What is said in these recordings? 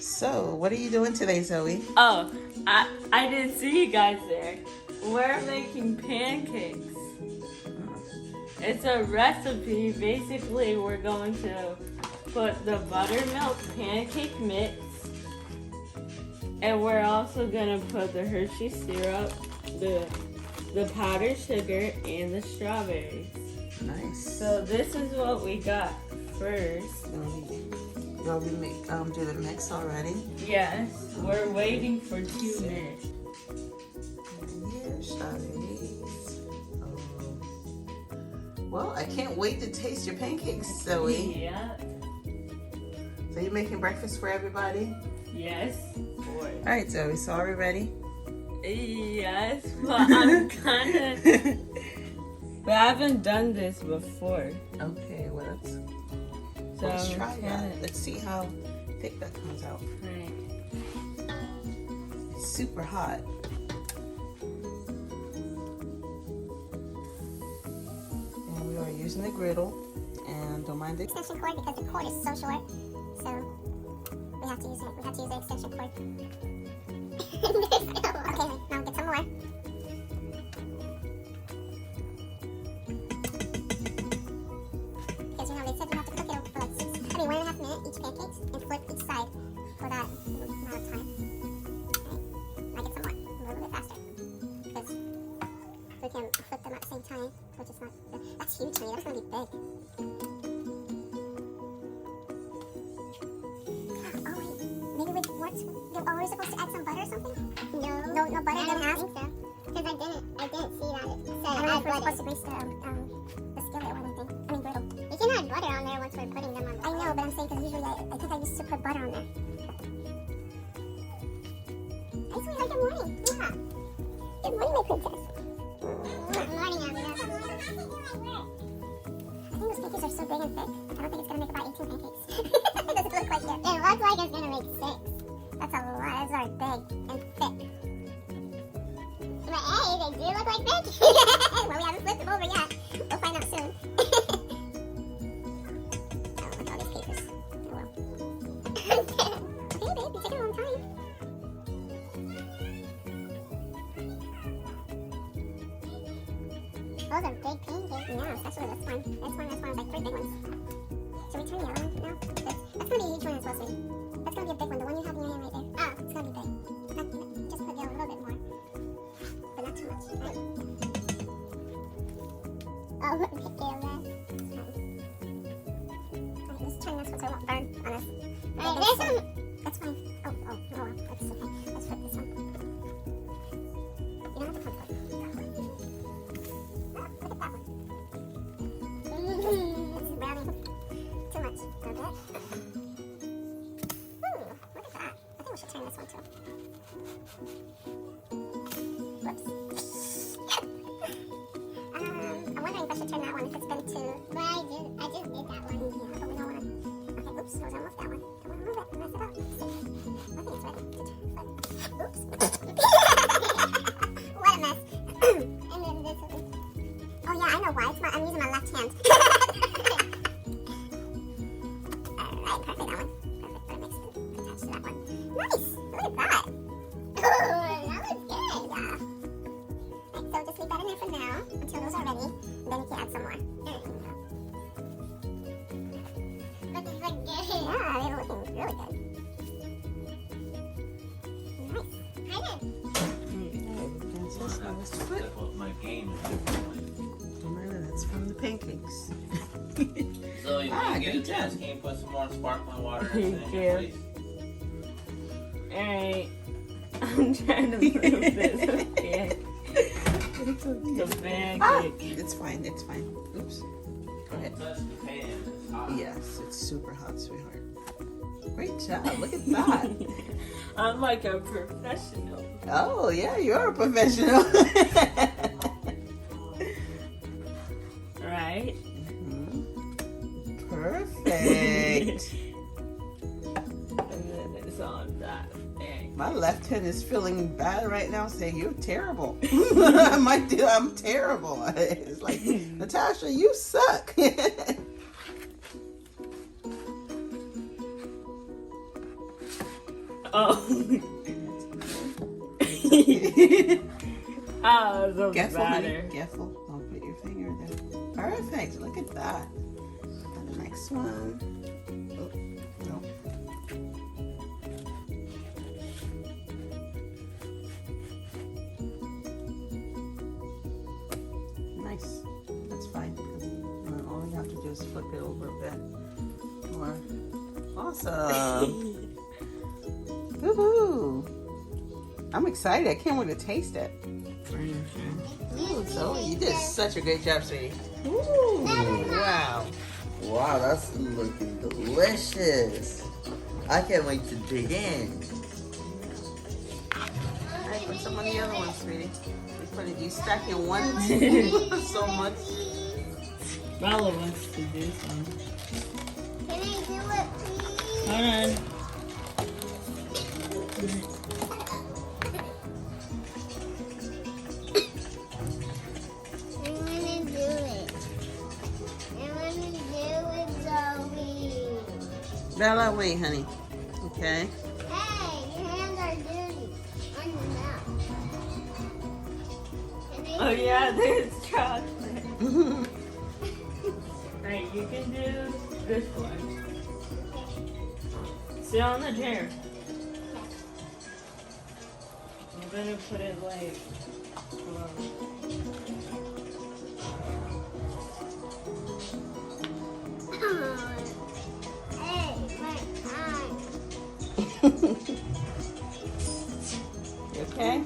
So, what are you doing today, Zoey? Oh, I didn't see you guys there. We're making pancakes. It's a recipe. Basically, we're going to put the buttermilk pancake mix, and we're also gonna put the Hershey syrup, the powdered sugar, and the strawberries. Nice. So this is what we got first. Y'all do the mix already? Yes, we're waiting for 2 minutes. Here, strawberries. Well, I can't wait to taste your pancakes, Zoey. Yeah. So you're making breakfast for everybody? Yes. All right, Zoey. So are we ready? Yes, but I'm kind of. But I haven't done this before. Okay, well So let's try kinda, that. Let's see how thick that comes out. Right. It's super hot. And we are using the griddle. And don't mind the extension cord because the cord is so short. So we have to use it. We have to use the extension cord. Okay, now get some more. Because you know they said you have to cook it for like 1.5 minutes each pancakes and flip each side for that amount of time. Okay, now get some more. A little bit faster. Because we can flip them at the same time, which is not. That's huge, honey. That's gonna be big. Are we supposed to add some butter or something? No butter. I don't think so. Because I didn't see that. It said I don't know if we're supposed to grease the skillet or anything. I mean griddle. You can add butter on there once we're putting them on. I know, but I'm saying because usually I think I used to put butter on there. Hey, sweetie, good morning. Yeah. Good morning, my princess. Good morning, Amanda. I think those pancakes are so big and thick. I don't think it's gonna make about 18 pancakes. It doesn't look like it. It looks like it's gonna make 6. That's a lot. Those are big and thick. But hey, they do look like big. Well, we haven't flipped them over yet. We'll find out soon. Oh, look at all these papers. Oh well. Okay, babe, you're taking a long time. Those are big pancakes. Yeah, especially this one. This one is like 3 big ones. Should we turn the other one now? That's gonna be a huge one as well, sweetie. That's gonna be a big one. The one you have in your hand right there. Oh, it's gonna be big. Just put a little bit more, but not too much. Right? Oh, look at that. Alright, let's turn this one so it won't burn on us. Alright, there's some. That's fine. Oh, well. That's okay. Let's flip this one. You don't have to flip it. Look at that one. It's browning. Too much. Okay. Look at that. I think we should turn this one too. Whoops. I'm wondering if I should turn that one if it's been too. Well, I just did that one. Yeah, but we don't want to. Okay, oops, I was almost that one. Don't want to move it and mess it up. I think it's ready to turn. Oops. What a mess. And then this one. Oh yeah, I know why. I'm using my left hand. Alright, perfect, that one. Perfect, that makes it attached to that one. Nice! Look at that! Oh, that looks good! Yeah. Right, so just leave that in there for now, until those are ready, and then you can add some more. There you go. Looking so good! Yeah, they're looking really good. Nice. Hi then! That's what my game is. That's from the pancakes. So if you get a chance, can you put some more sparkling water in Thank your you. place? Alright. I'm trying to move this. Okay. The pancake. It's fine. Oops. Go ahead. Touch the pan. It's hot. Yes, it's super hot, sweetheart. Great job. Look at that. I'm like a professional. Oh, yeah, you are a professional. Right? Perfect. And then it's on that thing. My left hand is feeling bad right now, saying you're terrible. I'm terrible. It's like, Natasha, you suck. Oh. Oh, so Careful, honey. better. Careful. Don't put your finger there. Perfect. Look at that. And the next one. Oh, no. Nice. That's fine. All we have to do is flip it over a bit more. Awesome. Woohoo! I'm excited. I can't wait to taste it. Ooh, Zoey, you did such a great job, sweetie. Ooh, wow. Wow, that's looking delicious. I can't wait to dig in. All right, put some on the other one, sweetie. You stack in one so much. Bella wants to do some. Can I do it, please? Hold on. I wanna do it. I wanna do it, Zoey. Bella, wait, honey. Okay. Hey, your hands are dirty on your mouth. Can I Oh do yeah, it? there's chocolate. Alright, you can do this one. Sit on the chair. I'm gonna put it like. Hey, my eye. You okay?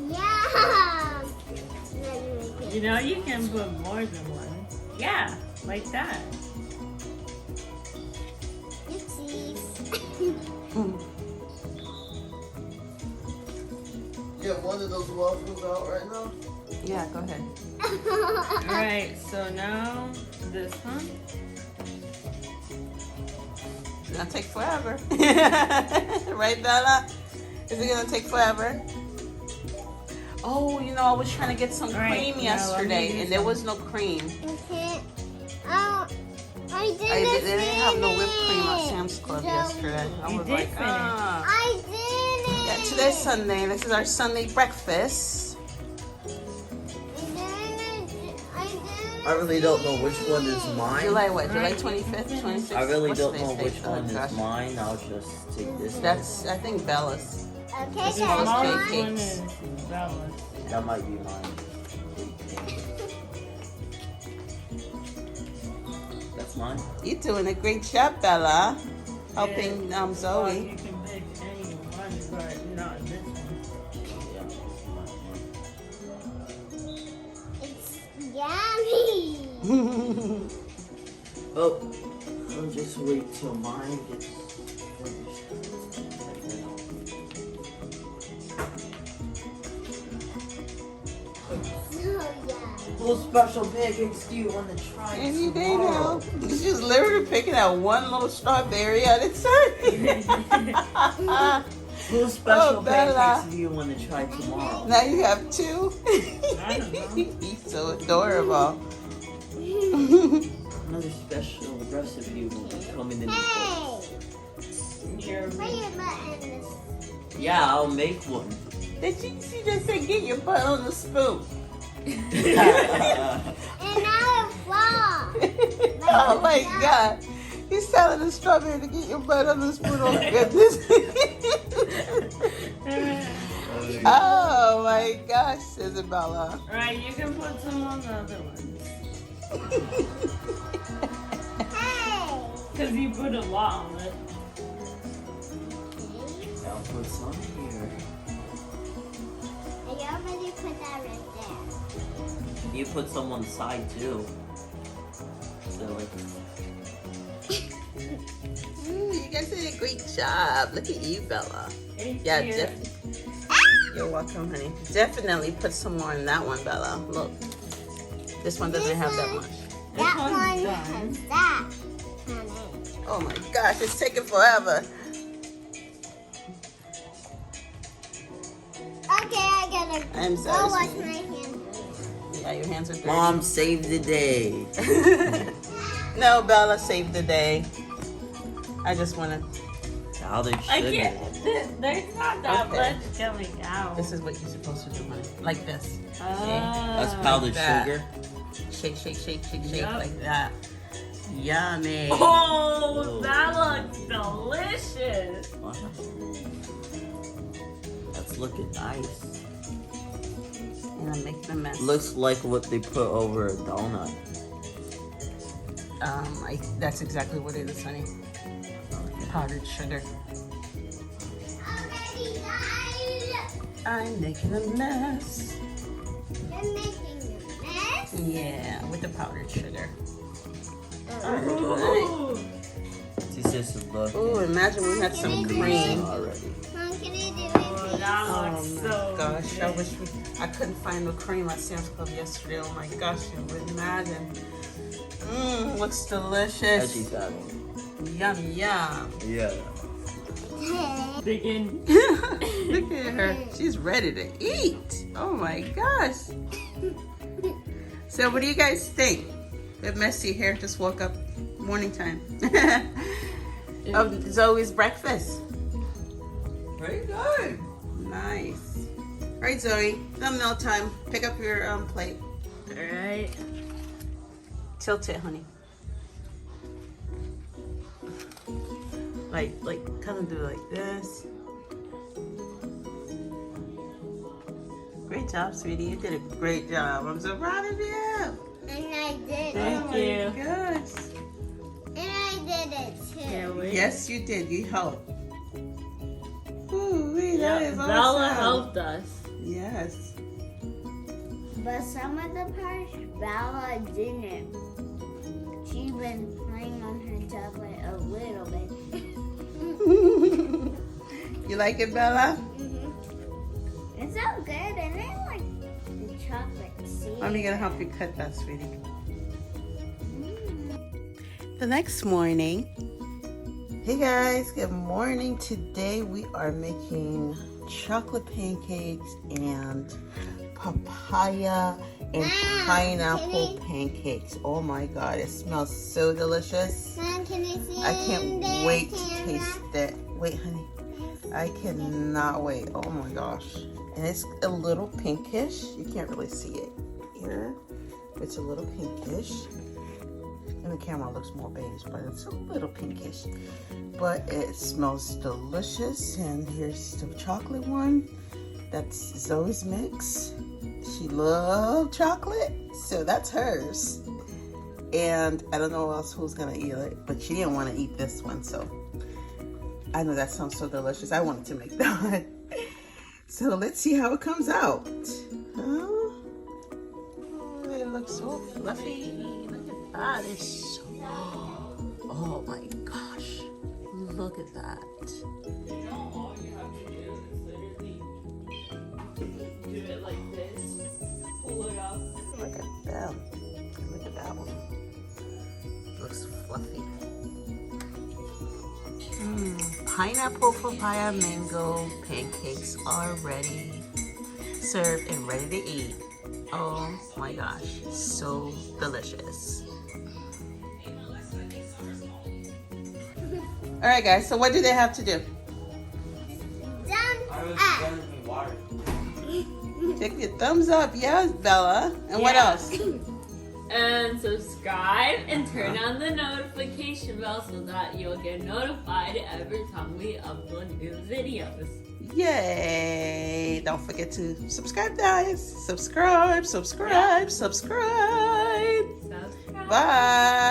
Yeah. You know, you can put more than one. Yeah, like that. Oopsies. You have one of those waffles out right now? Yeah, go ahead. Alright, so now this one. It's gonna take forever. Right, Bella? Is it gonna take forever? Oh, you know, I was trying to get some Right, cream now let me yesterday, do and there some. was no cream. Okay. Oh, I didn't They didn't have no whipped cream at finish. Sam's Club Zoey. yesterday. I You was did like, finish. ah. I didn't. Yeah, today's Sunday. This is our Sunday breakfast. I really don't know which one is mine. July what? July Right. 25th, 26th? I really What's don't today's know date? which one gosh. is mine. I'll just take this one. That's, I think, Bella's. Okay, The Those smallest guys. one pancakes. is Bella's. That might be mine. That's mine. You're doing a great job, Bella. Helping Well, Zoey. you can pick any one, but not this one. It's yummy. Oh, I'll just wait till mine gets finished. So yummy. What special pancakes do you want to try Any day tomorrow? now. She's literally picking out one little strawberry at a time. What special Oh, Bella. pancakes do you want to try tomorrow? Now you have two. I don't know. He's so adorable. Another special recipe will be coming in the Hey, Your put your butt in this. Yeah, I'll make one. Did she just say get your butt on the spoon? And now it falls. Oh my God. He's telling the strawberry to get your butt on the spoon. Oh goodness. Oh my gosh, Isabella. Right, you can put some on the other one. Hey. Because you put a lot on it. I'll put some here. And you already put that right there. You put some on the side too. So like, You guys did a great job. Look at you, Bella. Thank Yeah, you. definitely. You're welcome, honey. Definitely put some more in that one, Bella. Look. This one doesn't have that much. That one's one done. has that on it. Oh my gosh, it's taking forever. Okay, I gotta I'm go sorry, wash sweetie. my hands. Yeah, your hands are dirty. Mom saved the day. No, Bella saved the day. I just want to. Powdered I sugar. can't. There's not that Okay. much coming out. This is what you're supposed to do, honey. Like this. That's Oh. powdered that. sugar. Shake, shake, shake, shake, shake, Yup. like that. Yummy. Oh, that looks delicious. Wow. That's looking nice. And I'm making a mess. Looks like what they put over a donut. That's exactly what it is, honey. Powdered sugar. Already, guys. I'm making a mess. You're making a mess. Yeah, with the powdered sugar. Ooh. This is looking Oh, imagine we had some cream. already. Mom, can I do Oh, it? that Oh looks my so gosh, I good. wish I couldn't find the cream at Sam's Club yesterday. Oh my gosh, you would imagine. Mmm, looks As delicious. she's having. Yum, yum. Yeah. Begin. Look at her. She's ready to eat. Oh my gosh. So what do you guys think? Bit messy here. Just woke up morning time. Of Zoe's breakfast. Pretty good. Nice. All right, Zoe. Thumbnail time. Pick up your plate. All right. Tilt it, honey. Like, kind of do it like this. Great job, sweetie. You did a great job. I'm so proud of you. And I did Thank Oh you. my gosh. And I did it too. Can't wait. Yes, you did. You helped. Ooh, that Yeah, is Bella awesome. helped us. Yes. But some of the parts, Bella didn't. She been playing on her tablet a little bit. You like it, Bella? It's so good, and I like the chocolate seed. I'm gonna help you cut that, sweetie. The next morning. Hey guys, good morning. Today we are making chocolate pancakes and papaya and pineapple pancakes. Oh my god, it smells so delicious. Mom, can I see I can't the wait to camera? taste it. Wait, honey. I cannot wait. Oh my gosh. And it's a little pinkish. You can't really see it here. It's a little pinkish. And the camera looks more beige, but it's a little pinkish. But it smells delicious. And here's the chocolate one. That's Zoe's mix. She loved chocolate, so that's hers. And I don't know else who's gonna eat it, but she didn't want to eat this one, so I know that sounds so delicious. I wanted to make that. So let's see how it comes out. Oh, it looks so fluffy. Look at that. It's so. Oh my gosh. Look at that. Do it like this. Pull it up. Look at them. Look at that one. Looks fluffy. Pineapple, papaya, mango pancakes are ready. Served and ready to eat. Oh my gosh, so delicious. All right, guys. So what do they have to do? I was Thumbs done with water. Take your thumbs up, yes, Bella. And what Yeah. else? And subscribe and turn on the notification bell so that you'll get notified every time we upload new videos. Yay! Don't forget to subscribe, guys. Subscribe. Subscribe. Bye.